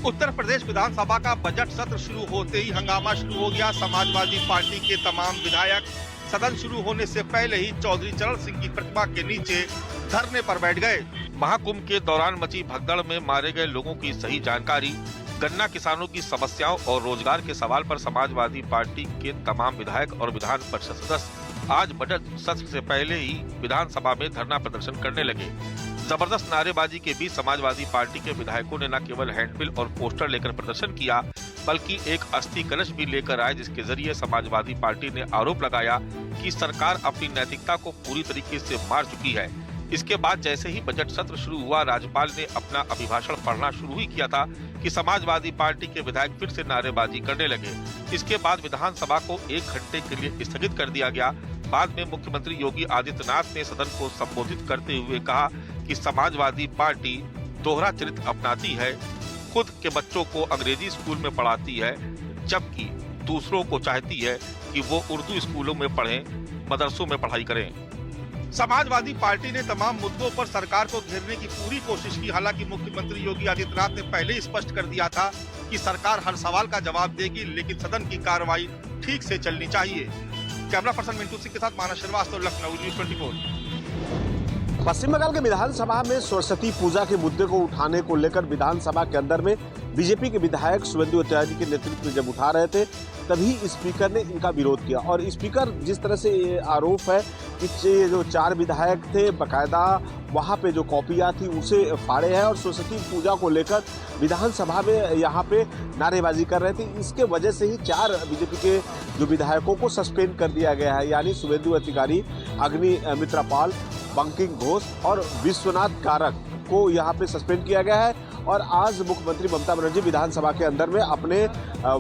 उत्तर प्रदेश विधानसभा का बजट सत्र शुरू होते ही हंगामा शुरू हो गया। समाजवादी पार्टी के तमाम विधायक सदन शुरू होने से पहले ही चौधरी चरण सिंह की प्रतिमा के नीचे धरने पर बैठ गए। महाकुंभ के दौरान मची भगदड़ में मारे गए लोगों की सही जानकारी, गन्ना किसानों की समस्याओं और रोजगार के सवाल पर समाजवादी पार्टी के तमाम विधायक और विधान परिषद सदस्य आज बजट सत्र से पहले ही विधानसभा में धरना प्रदर्शन करने लगे। जबरदस्त नारेबाजी के बीच समाजवादी पार्टी के विधायकों ने न केवल हैंडबिल और पोस्टर लेकर प्रदर्शन किया, बल्कि एक अस्थि कलश भी लेकर आए, जिसके जरिए समाजवादी पार्टी ने आरोप लगाया कि सरकार अपनी नैतिकता को पूरी तरीके से मार चुकी है। इसके बाद जैसे ही बजट सत्र शुरू हुआ, राज्यपाल ने अपना अभिभाषण पढ़ना शुरू ही किया था कि समाजवादी पार्टी के विधायक फिर से नारेबाजी करने लगे। इसके बाद विधानसभा को 1 घंटे के लिए स्थगित कर दिया गया। बाद में मुख्यमंत्री योगी आदित्यनाथ ने सदन को संबोधित करते हुए कहा कि समाजवादी पार्टी दोहरा चरित्र अपनाती है, खुद के बच्चों को अंग्रेजी स्कूल में पढ़ाती है, जबकि दूसरों को चाहती है कि वो उर्दू स्कूलों में पढ़ें, मदरसों में पढ़ाई करें। समाजवादी पार्टी ने तमाम मुद्दों पर सरकार को घेरने की पूरी कोशिश की। हालांकि मुख्यमंत्री योगी आदित्यनाथ ने पहले ही स्पष्ट कर दिया था कि सरकार हर सवाल का जवाब देगी, लेकिन सदन की कार्रवाई ठीक से चलनी चाहिए। कैमरा पर्सन मिंटू सिंह के साथ मानस श्रीवास्तव, लखनऊ, न्यूज़ 24। पश्चिम बंगाल के विधानसभा में सरस्वती पूजा के मुद्दे को उठाने को लेकर विधानसभा के अंदर में बीजेपी के विधायक शुभेंदु अधिकारी के नेतृत्व में जब उठा रहे थे, तभी स्पीकर ने इनका विरोध किया। और स्पीकर जिस तरह से ये आरोप है कि जो 4 विधायक थे, बकायदा वहाँ पे जो कॉपियाँ थी उसे फाड़े हैं और सरस्वती पूजा को लेकर विधानसभा में यहाँ पे नारेबाजी कर रहे थे। इसके वजह से ही 4 बीजेपी के जो विधायकों को सस्पेंड कर दिया गया है, यानी शुभेंदु अधिकारी, अग्निमित्रा पाल, बंकिम घोष और विश्वनाथ कारक को यहाँ पे सस्पेंड किया गया है। और आज मुख्यमंत्री ममता बनर्जी विधानसभा के अंदर में अपने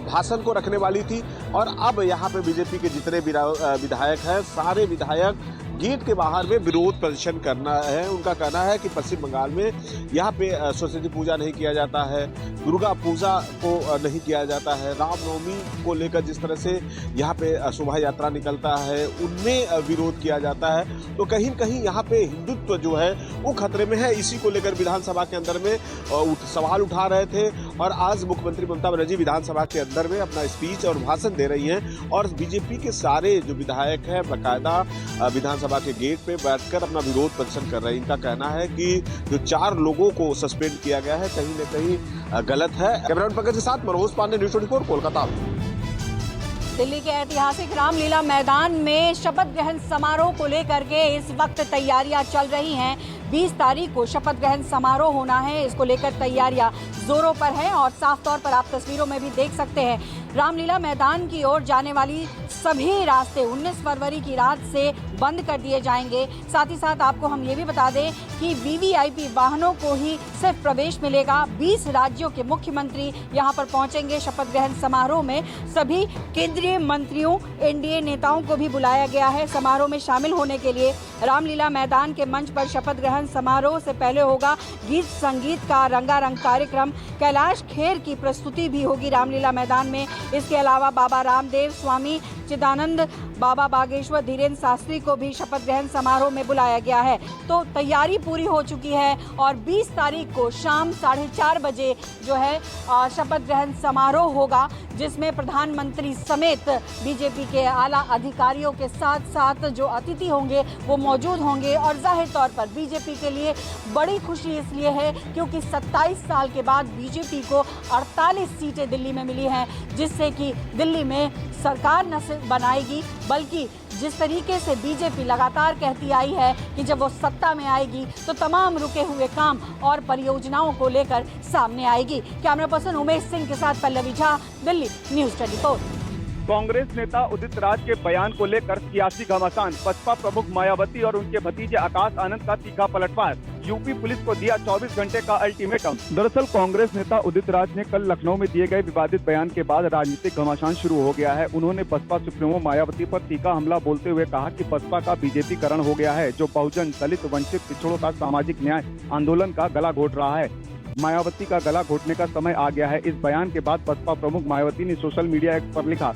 भाषण को रखने वाली थी और अब यहाँ पे बीजेपी के जितने विधायक हैं, सारे विधायक गेट के बाहर में विरोध प्रदर्शन करना है। उनका कहना है कि पश्चिम बंगाल में यहाँ पे सरस्वती पूजा नहीं किया जाता है, दुर्गा पूजा को नहीं किया जाता है, रामनवमी को लेकर जिस तरह से यहाँ पे शोभा यात्रा निकलता है उनमें विरोध किया जाता है। तो कहीं कहीं यहाँ पे हिंदुत्व जो है वो खतरे में है। इसी को लेकर विधानसभा के अंदर में सवाल उठा रहे थे और आज मुख्यमंत्री ममता बनर्जी विधानसभा के अंदर में अपना स्पीच और भाषण दे रही हैं और बीजेपी के सारे जो विधायक हैं बकायदा विधानसभा के गेट पे बैठकर अपना विरोध प्रदर्शन कर रहे हैं। इनका कहना है कि जो 4 लोगों को सस्पेंड किया गया है कहीं न कहीं गलत है। कैमरामैन पंकज के साथ मनोज पांडे, न्यूज़ 24, कोलकाता। दिल्ली के ऐतिहासिक रामलीला मैदान में शपथ ग्रहण समारोह को लेकर के इस वक्त तैयारियां चल रही हैं। 20 तारीख को शपथ ग्रहण समारोह होना है, इसको लेकर तैयारियां जोरों पर है और साफ तौर पर आप तस्वीरों में भी देख सकते हैं रामलीला मैदान की ओर जाने वाली सभी रास्ते 19 फरवरी की रात से बंद कर दिए जाएंगे। साथ ही साथ आपको हम ये भी बता दें कि वीवीआईपी वाहनों को ही सिर्फ प्रवेश मिलेगा। 20 राज्यों के मुख्यमंत्री यहां पर पहुंचेंगे शपथ ग्रहण समारोह में। सभी केंद्रीय मंत्रियों, एनडीए नेताओं को भी बुलाया गया है समारोह में शामिल होने के लिए। रामलीला मैदान के मंच पर शपथ ग्रहण समारोह से पहले होगा गीत संगीत का रंगारंग कार्यक्रम। कैलाश खेर की प्रस्तुति भी होगी रामलीला मैदान में। इसके अलावा बाबा रामदेव, स्वामी चिदानंद, बाबा बागेश्वर धीरेन्द्र शास्त्री को भी शपथ ग्रहण समारोह में बुलाया गया है। तो तैयारी पूरी हो चुकी है और 20 तारीख को शाम 4:30 बजे जो है शपथ ग्रहण समारोह होगा, जिसमें प्रधानमंत्री समेत बीजेपी के आला अधिकारियों के साथ साथ जो अतिथि होंगे वो मौजूद होंगे। और जाहिर तौर पर बीजेपी के लिए बड़ी खुशी इसलिए है क्योंकि 27 साल के बाद बीजेपी को 48 सीटें दिल्ली में मिली हैं, जिससे कि दिल्ली में सरकार न सिर्फ बनाएगी बल्कि जिस तरीके से बीजेपी लगातार कहती आई है कि जब वो सत्ता में आएगी तो तमाम रुके हुए काम और परियोजनाओं को लेकर सामने आएगी। कैमरा पर्सन उमेश सिंह के साथ पल्लवी झा, दिल्ली, न्यूज़ 24। कांग्रेस नेता उदित राज के बयान को लेकर सियासी घमासान। बसपा प्रमुख मायावती और उनके भतीजे आकाश आनंद का तीखा पलटवार। यूपी पुलिस को दिया 24 घंटे का अल्टीमेटम। दरअसल कांग्रेस नेता उदित राज ने कल लखनऊ में दिए गए विवादित बयान के बाद राजनीतिक घमासान शुरू हो गया है। उन्होंने बसपा सुप्रीमो मायावती पर तीखा हमला बोलते हुए कहा कि बसपा का बीजेपीकरण हो गया है, जो बहुजन, दलित, वंचित, पिछड़ों का सामाजिक न्याय आंदोलन का गला घोट रहा है। मायावती का गला घोटने का समय आ गया है। इस बयान के बाद बसपा प्रमुख मायावती ने सोशल मीडिया एक्स पर लिखा,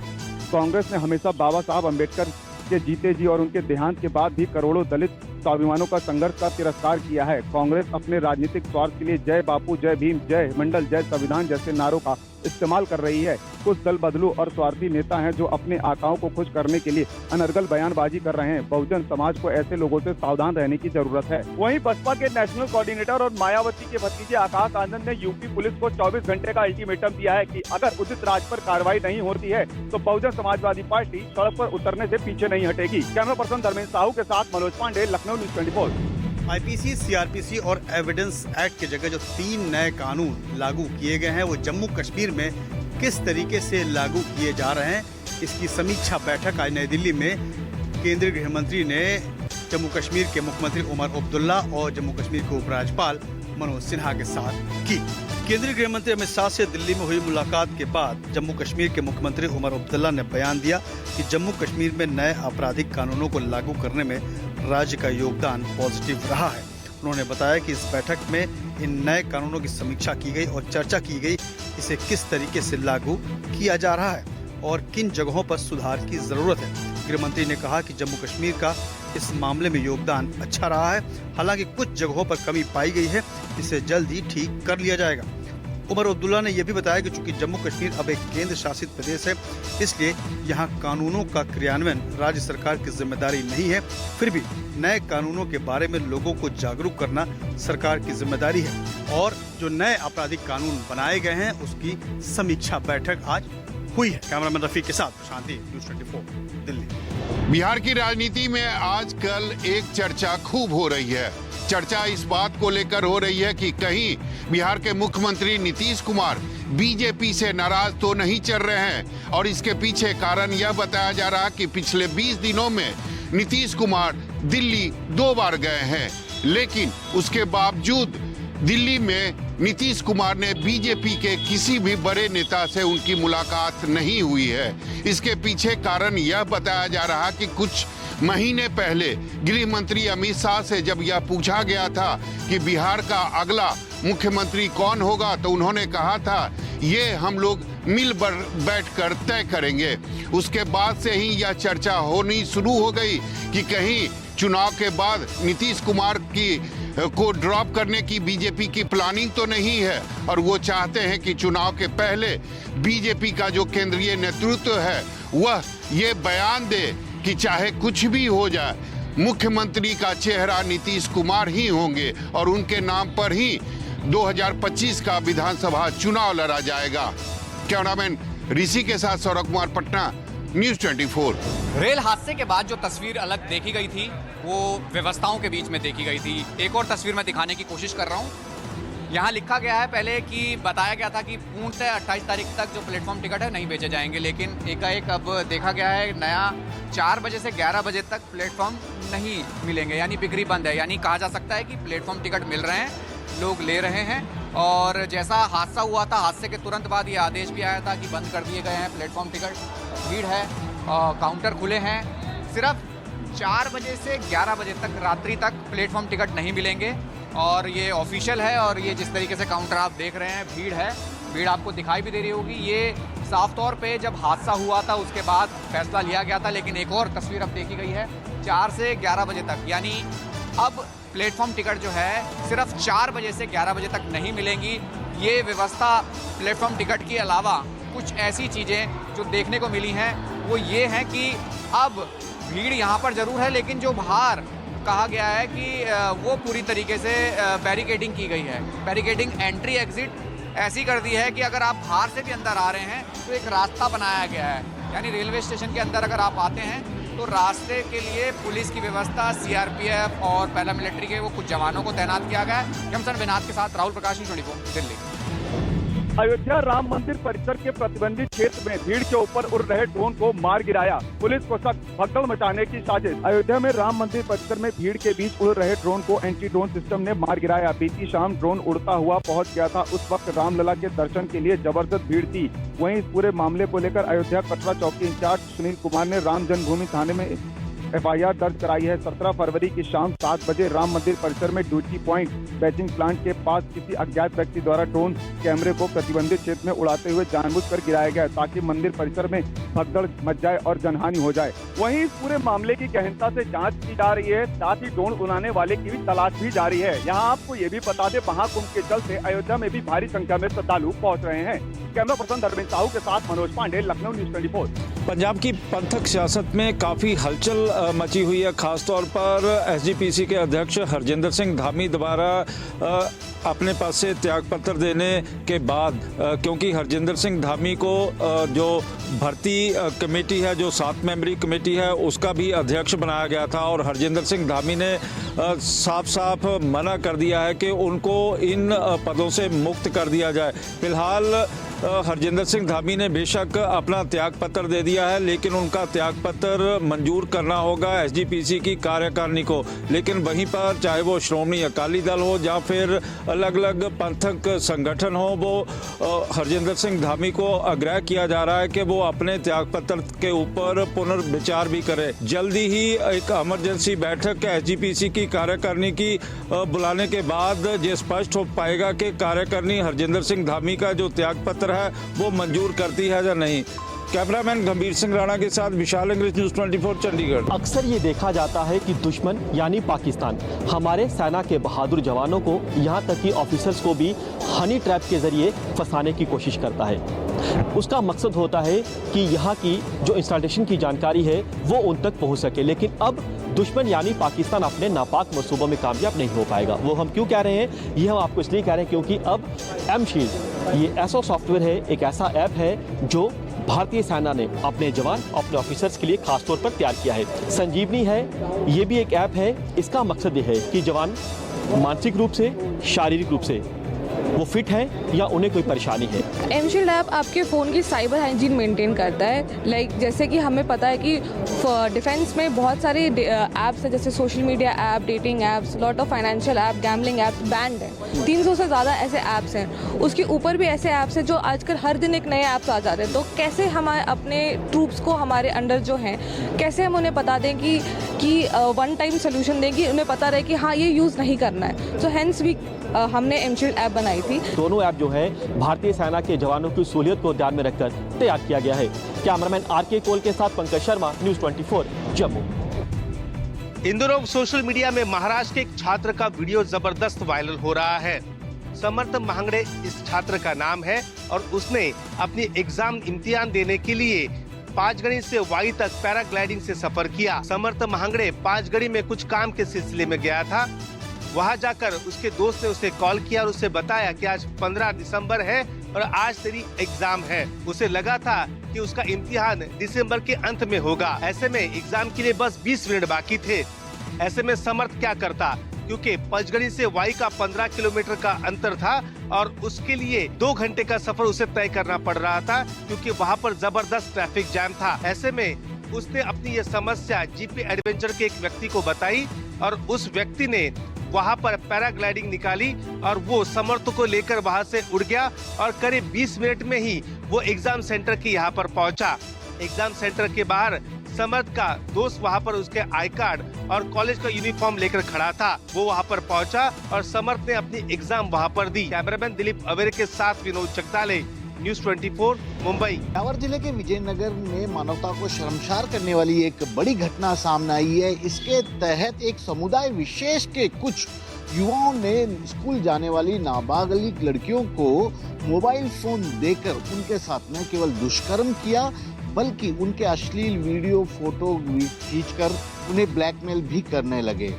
कांग्रेस ने हमेशा बाबा साहब अम्बेडकर के जीते जी और उनके देहांत के बाद भी करोड़ों दलित स्वाभिमानों का संघर्ष का तिरस्कार किया है। कांग्रेस अपने राजनीतिक स्वार्थ के लिए जय बापू, जय भीम, जय मंडल, जय संविधान जैसे नारों का इस्तेमाल कर रही है। कुछ दल बदलू और स्वार्थी नेता हैं जो अपने आकाओं को खुश करने के लिए अनर्गल बयानबाजी कर रहे हैं। बहुजन समाज को ऐसे लोगों से सावधान रहने की जरूरत है। वहीं बसपा के नेशनल कोऑर्डिनेटर और मायावती के भतीजे आकाश आनंद ने यूपी पुलिस को 24 घंटे का अल्टीमेटम दिया है कि अगर उदित राज पर कार्रवाई नहीं होती है तो बहुजन समाजवादी पार्टी सड़क पर उतरने से पीछे नहीं हटेगी। कैमरा पर्सन धर्मेंद्र साहू के साथ Manoj Pande, Lucknow news 24। IPC, CrPC और एविडेंस एक्ट की जगह जो 3 नए कानून लागू किए गए हैं वो जम्मू कश्मीर में किस तरीके से लागू किए जा रहे हैं, इसकी समीक्षा बैठक आज नई दिल्ली में केंद्रीय गृह मंत्री ने जम्मू कश्मीर के मुख्यमंत्री उमर अब्दुल्ला और जम्मू कश्मीर के उपराज्यपाल मनोज सिन्हा के साथ की। केंद्रीय गृह मंत्री अमित शाह से दिल्ली में हुई मुलाकात के बाद जम्मू कश्मीर के मुख्यमंत्री उमर अब्दुल्ला ने बयान दिया कि जम्मू कश्मीर में नए आपराधिक कानूनों को लागू करने में राज्य का योगदान पॉजिटिव रहा है। उन्होंने बताया कि इस बैठक में इन नए कानूनों की समीक्षा की गई और चर्चा की गई इसे किस तरीके से लागू किया जा रहा है और किन जगहों पर सुधार की जरूरत है। गृह मंत्री ने कहा कि जम्मू कश्मीर का इस मामले में योगदान अच्छा रहा है, हालांकि कुछ जगहों पर कमी पाई गई है, इसे जल्द ही ठीक कर लिया जाएगा। उमर अब्दुल्ला ने यह भी बताया कि चूंकि जम्मू कश्मीर अब एक केंद्र शासित प्रदेश है, इसलिए यहाँ कानूनों का क्रियान्वयन राज्य सरकार की जिम्मेदारी नहीं है। फिर भी नए कानूनों के बारे में लोगों को जागरूक करना सरकार की जिम्मेदारी है और जो नए आपराधिक कानून बनाए गए हैं उसकी समीक्षा बैठक आज हुई है। कैमरामैन रफीक के साथ शांति, न्यूज़ 24 दिल्ली। बिहार की राजनीति में आजकल एक चर्चा खूब हो रही है। चर्चा इस बात को लेकर हो रही है कि कहीं बिहार के मुख्यमंत्री नीतीश कुमार बीजेपी से नाराज तो नहीं चल रहे हैं और इसके पीछे कारण यह बताया जा रहा है कि पिछले 20 दिनों में नीतीश कुमार दिल्ली 2 बार गए हैं, लेकिन उसके बावजूद दिल्ली में नीतीश कुमार ने बीजेपी के किसी भी बड़े नेता से उनकी मुलाकात नहीं हुई है। इसके पीछे कारण यह बताया जा रहा कि कुछ महीने पहले गृह मंत्री अमित शाह से जब यह पूछा गया था कि बिहार का अगला मुख्यमंत्री कौन होगा, तो उन्होंने कहा था ये हम लोग मिल बैठकर तय करेंगे। उसके बाद से ही यह चर्चा होनी शुरू हो गई कि कहीं चुनाव के बाद नीतीश कुमार को ड्रॉप करने की बीजेपी की प्लानिंग तो नहीं है और वो चाहते हैं कि चुनाव के पहले बीजेपी का जो केंद्रीय नेतृत्व है वह ये बयान दे कि चाहे कुछ भी हो जाए, मुख्यमंत्री का चेहरा नीतीश कुमार ही होंगे और उनके नाम पर ही 2025 का विधानसभा चुनाव लड़ा जाएगा। कैमरामैन ऋषि के साथ सौरभ कुमार, पटना, न्यूज़ 24। रेल हादसे के बाद जो तस्वीर अलग देखी गई थी वो व्यवस्थाओं के बीच में देखी गई थी। एक और तस्वीर मैं दिखाने की कोशिश कर रहा हूँ। यहाँ लिखा गया है पहले कि बताया गया था कि पूर्णतः 28 तारीख तक जो प्लेटफॉर्म टिकट है नहीं बेचे जाएंगे, लेकिन एकाएक अब देखा गया है नया 4 बजे से 11 बजे तक प्लेटफॉर्म नहीं मिलेंगे, यानी बिक्री बंद है। यानी कहा जा सकता है कि प्लेटफॉर्म टिकट मिल रहे हैं, लोग ले रहे हैं। और जैसा हादसा हुआ था, हादसे के तुरंत बाद ये आदेश भी आया था कि बंद कर दिए गए हैं प्लेटफॉर्म टिकट। भीड़ है, काउंटर खुले हैं। सिर्फ 4 बजे से 11 बजे तक रात्रि तक प्लेटफॉर्म टिकट नहीं मिलेंगे और ये ऑफिशियल है। और ये जिस तरीके से काउंटर आप देख रहे हैं, भीड़ है, भीड़ आपको दिखाई भी दे रही होगी। ये साफ तौर पे जब हादसा हुआ था उसके बाद फैसला लिया गया था, लेकिन एक और तस्वीर अब देखी गई है 4 से 11 बजे तक, यानी अब प्लेटफॉर्म टिकट जो है सिर्फ 4 बजे से 11 बजे तक नहीं मिलेंगी। ये व्यवस्था प्लेटफॉर्म टिकट के अलावा कुछ ऐसी चीज़ें जो देखने को मिली हैं वो ये हैं कि अब भीड़ यहाँ पर ज़रूर है, लेकिन जो बाहर कहा गया है कि वो पूरी तरीके से बैरिकेडिंग की गई है। बैरिकेडिंग एंट्री एग्जिट ऐसी कर दी है कि अगर आप बाहर से भी अंदर आ रहे हैं तो एक रास्ता बनाया गया है, यानी रेलवे स्टेशन के अंदर अगर आप आते हैं तो रास्ते के लिए पुलिस की व्यवस्था, सीआरपीएफ और पैरामिलिट्री के वो कुछ जवानों को तैनात किया गया है। कैमसन विनाथ के साथ राहुल प्रकाश, न्यूज़ 24 दिल्ली। अयोध्या राम मंदिर परिसर के प्रतिबंधित क्षेत्र में भीड़ के ऊपर उड़ रहे ड्रोन को मार गिराया, पुलिस को सख्त भगदड़ मचाने की साजिश। अयोध्या में राम मंदिर परिसर में भीड़ के बीच उड़ रहे ड्रोन को एंटी ड्रोन सिस्टम ने मार गिराया। बीती शाम ड्रोन उड़ता हुआ पहुंच गया था। उस वक्त रामलला के दर्शन के लिए जबरदस्त भीड़ थी। वहीं इस पूरे मामले को लेकर अयोध्या कटरा चौकी इंचार्ज सुनील कुमार ने राम जन्मभूमि थाने में FIR दर्ज कराई है। 17 फरवरी की शाम 7 बजे राम मंदिर परिसर में ड्यूटी पॉइंट बैचिंग प्लांट के पास किसी अज्ञात व्यक्ति द्वारा ड्रोन कैमरे को प्रतिबंधित क्षेत्र में उड़ाते हुए जानबूझकर गिराया गया ताकि मंदिर परिसर में भगदड़ मच जाए और जनहानि हो जाए। वहीं इस पूरे मामले की गहनता से जांच की जा रही है, साथ ही ड्रोन उड़ाने वाले की भी तलाश भी जारी है। यहाँ आपको ये भी बता दें, महाकुंभ के चलते अयोध्या में भी भारी संख्या में श्रद्धालु पहुँच रहे हैं। कैमरा पर्सन धर्मेंद्र साहू के साथ मनोज पांडे, लखनऊ न्यूज 24। पंजाब की पंथक सियासत में काफ़ी हलचल मची हुई है। खासतौर पर SGPC के अध्यक्ष हरजिंदर सिंह धामी दोबारा अपने पास से त्याग पत्र देने के बाद, क्योंकि हरजिंदर सिंह धामी को जो भर्ती कमेटी है, जो 7 मेंबरी कमेटी है, उसका भी अध्यक्ष बनाया गया था और हरजिंदर सिंह धामी ने साफ साफ मना कर दिया है कि उनको इन पदों से मुक्त कर दिया जाए। फिलहाल हरजिंदर सिंह धामी ने बेशक अपना त्याग पत्र दे दिया है, लेकिन उनका त्याग पत्र मंजूर करना होगा SGPC की कार्यकारिणी को। लेकिन वहीं पर चाहे वो श्रोमणी अकाली दल हो या फिर अलग अलग पंथक संगठन हो, वो हरजिंदर सिंह धामी को आग्रह किया जा रहा है कि वो अपने त्याग पत्र के ऊपर पुनर्विचार भी करें। जल्दी ही एक इमरजेंसी बैठक SGPC की कार्यकारिणी की बुलाने के बाद ये स्पष्ट हो पाएगा कि कार्यकारिणी हरजिंदर सिंह धामी का जो त्याग पत्र है वो मंजूर करती है या नहीं। कैमरामैन गंभीर सिंह राणा के साथ विशाल अंग्रेज, न्यूज़ 24 चंडीगढ़। अक्सर ये देखा जाता है कि दुश्मन यानी पाकिस्तान हमारे सेना के बहादुर जवानों को, यहाँ तक कि ऑफिसर्स को भी हनी ट्रैप के जरिए फंसाने की कोशिश करता है। उसका मकसद होता है कि यहाँ की जो इंस्टॉलेशन की जानकारी है वो उन तक पहुँच सके। लेकिन अब दुश्मन यानी पाकिस्तान अपने नापाक मंसूबों में कामयाब नहीं हो पाएगा। वो हम क्यों कह रहे हैं? ये हम आपको इसलिए कह रहे हैं क्योंकि अब M-Shield ये ऐसा सॉफ्टवेयर है, एक ऐसा ऐप है जो भारतीय सेना ने अपने जवान, अपने ऑफिसर्स के लिए खास तौर पर तैयार किया है। संजीवनी है, ये भी एक ऐप है। इसका मकसद ये है कि जवान मानसिक रूप से, शारीरिक रूप से वो फिट हैं या उन्हें कोई परेशानी है। M-Shield ऐप आपके फ़ोन की साइबर हाइजीन मेंटेन करता है। लाइक जैसे कि हमें पता है कि डिफेंस में बहुत सारे ऐप्स हैं, जैसे social media app, dating apps, lot of financial app, gambling apps band हैं। 300 से ज़्यादा ऐसे ऐप्स हैं। उसके ऊपर भी ऐसे ऐप्स हैं जो आजकल हर दिन एक नए ऐप्स आ जाते हैं। तो कैसे हम अपने ट्रूप्स को, हमारे अंडर जो हैं, कैसे हम उन्हें बता दें कि वन टाइम सोल्यूशन दें कि उन्हें पता रहे कि हाँ ये यूज़ नहीं करना है। सो हेंस भी हमने M-Shield ऐप बनाई थी। दोनों ऐप जो है भारतीय सेना के जवानों की सहूलियत को ध्यान में रखकर तैयार किया गया है। कैमरामैन RK कोल के साथ पंकज शर्मा, न्यूज़ 24 जम्मू। इन दिनों सोशल मीडिया में महाराष्ट्र के एक छात्र का वीडियो जबरदस्त वायरल हो रहा है। समर्थ महांगड़े इस छात्र का नाम है और उसने अपनी एग्जाम इम्तिहान देने के लिए पांचगढ़ी से वाई तक पैराग्लाइडिंग से सफर किया। समर्थ महांगड़े पांचगढ़ी में कुछ काम के सिलसिले में गया था। वहां जाकर उसके दोस्त ने उसे कॉल किया और उसे बताया कि आज 15 दिसंबर है और आज तेरी एग्जाम है। उसे लगा था कि उसका इम्तिहान दिसंबर के अंत में होगा। ऐसे में एग्जाम के लिए बस 20 मिनट बाकी थे। ऐसे में समर्थ क्या करता, क्योंकि पंचगढ़ी से वाई का 15 किलोमीटर का अंतर था और उसके लिए 2 घंटे का सफर उसे तय करना पड़ रहा था, क्योंकि वहाँ पर जबरदस्त ट्रैफिक जैम था। ऐसे में उसने अपनी ये समस्या GP एडवेंचर के एक व्यक्ति को बताई और उस व्यक्ति ने वहाँ पर पैराग्लाइडिंग निकाली और वो समर्थ को लेकर वहाँ से उड़ गया और करीब 20 मिनट में ही वो एग्जाम सेंटर के यहाँ पर पहुँचा। एग्जाम सेंटर के बाहर समर्थ का दोस्त वहाँ पर उसके आई कार्ड और कॉलेज का यूनिफॉर्म लेकर खड़ा था। वो वहाँ पर पहुँचा और समर्थ ने अपनी एग्जाम वहाँ पर दी। कैमरामैन दिलीप अवेरे के साथ विनोद चकताले, न्यूज़ 24 मुंबई। ब्यावर जिले के विजयनगर में मानवता को शर्मसार करने वाली एक बड़ी घटना सामने आई है। इसके तहत एक समुदाय विशेष के कुछ युवाओं ने स्कूल जाने वाली नाबालिग लड़कियों को मोबाइल फोन देकर उनके साथ न केवल दुष्कर्म किया, बल्कि उनके अश्लील वीडियो, फोटो खींचकर उन्हें ब्लैकमेल भी करने लगे।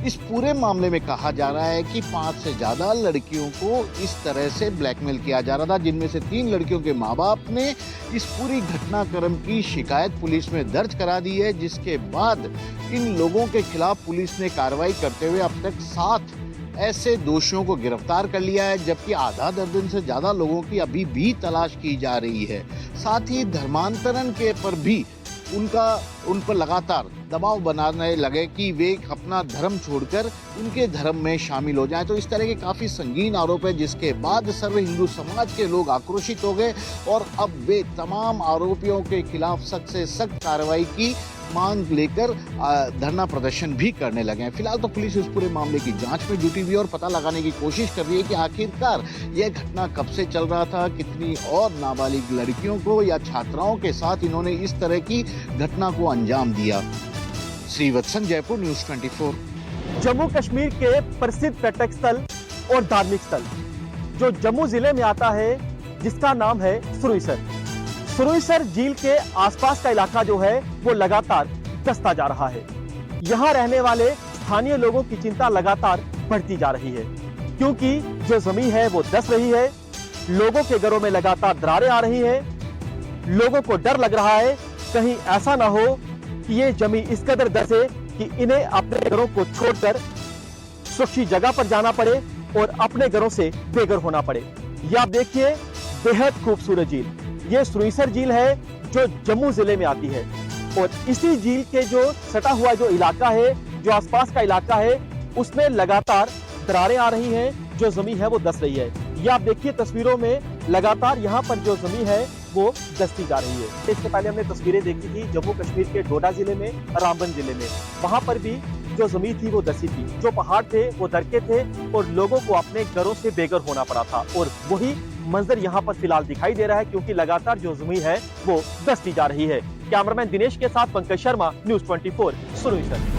इस पूरे मामले में कहा जा रहा है कि 5 से ज्यादा लड़कियों को इस तरह से ब्लैकमेल किया जा रहा था, जिनमें से 3 लड़कियों के माँ बाप ने इस पूरी घटनाक्रम की शिकायत पुलिस में दर्ज करा दी है, जिसके बाद इन लोगों के खिलाफ पुलिस ने कार्रवाई करते हुए अब तक 7 ऐसे दोषियों को गिरफ्तार कर लिया है, जबकि आधा दर्जन से ज्यादा लोगों की अभी भी तलाश की जा रही है। साथ ही धर्मांतरण के पर भी उन पर लगातार दबाव बनाने लगे कि वे अपना धर्म छोड़कर उनके धर्म में शामिल हो जाएं। तो इस तरह के काफी संगीन आरोप है, जिसके बाद सर्व हिंदू समाज के लोग आक्रोशित हो गए और अब वे तमाम आरोपियों के खिलाफ सख्त से सख्त कार्रवाई की मांग लेकर धरना प्रदर्शन भी करने लगे हैं। फिलहाल तो पुलिस इस पूरे मामले की जांच में जुटी हुई है और पता लगाने की कोशिश कर रही है कि आखिरकार यह घटना कब से चल रहा था, कितनी और नाबालिग लड़कियों को या छात्राओं के साथ इन्होंने इस तरह की घटना को अंजाम दिया। श्रीवत्सन, जयपुर, न्यूज़ 24। जम्मू कश्मीर के प्रसिद्ध पर्यटक स्थल और धार्मिक स्थल जो जम्मू जिले में आता है, जिसका नाम है सुरईसर। सुरईसर झील के आसपास का इलाका जो है वो लगातार दसता जा रहा है। यहाँ रहने वाले स्थानीय लोगों की चिंता लगातार बढ़ती जा रही है, क्योंकि जो जमीन है वो दस रही है, लोगों के घरों में लगातार दरारें आ रही हैं। लोगों को डर लग रहा है कहीं ऐसा ना हो कि ये जमीन इस कदर दसे कि इन्हें अपने घरों को छोड़कर सुरक्षित जगह पर जाना पड़े और अपने घरों से बेघर होना पड़े। ये आप देखिए बेहद खूबसूरत झील, ये सुरईसर झील है जो जम्मू जिले में आती है और इसी झील के जो सटा हुआ जो इलाका है, जो आसपास का इलाका है, उसमें लगातार दरारें आ रही हैं, जो जमीन है वो दस रही है। ये आप देखिए तस्वीरों में लगातार यहाँ पर जो जमीन है वो दसती जा रही है। इससे पहले हमने तस्वीरें देखी थी जम्मू कश्मीर के डोडा जिले में, रामबन जिले में, वहां पर भी जो जमीन थी वो दसी थी, जो पहाड़ थे वो दरके थे और लोगों को अपने घरों से बेघर होना पड़ा था। और वही मंजर यहाँ पर फिलहाल दिखाई दे रहा है, क्योंकि लगातार जो जमीन है वो दसती जा रही है। कैमरामैन दिनेश के साथ पंकज शर्मा, न्यूज़ 24, सुरईसर।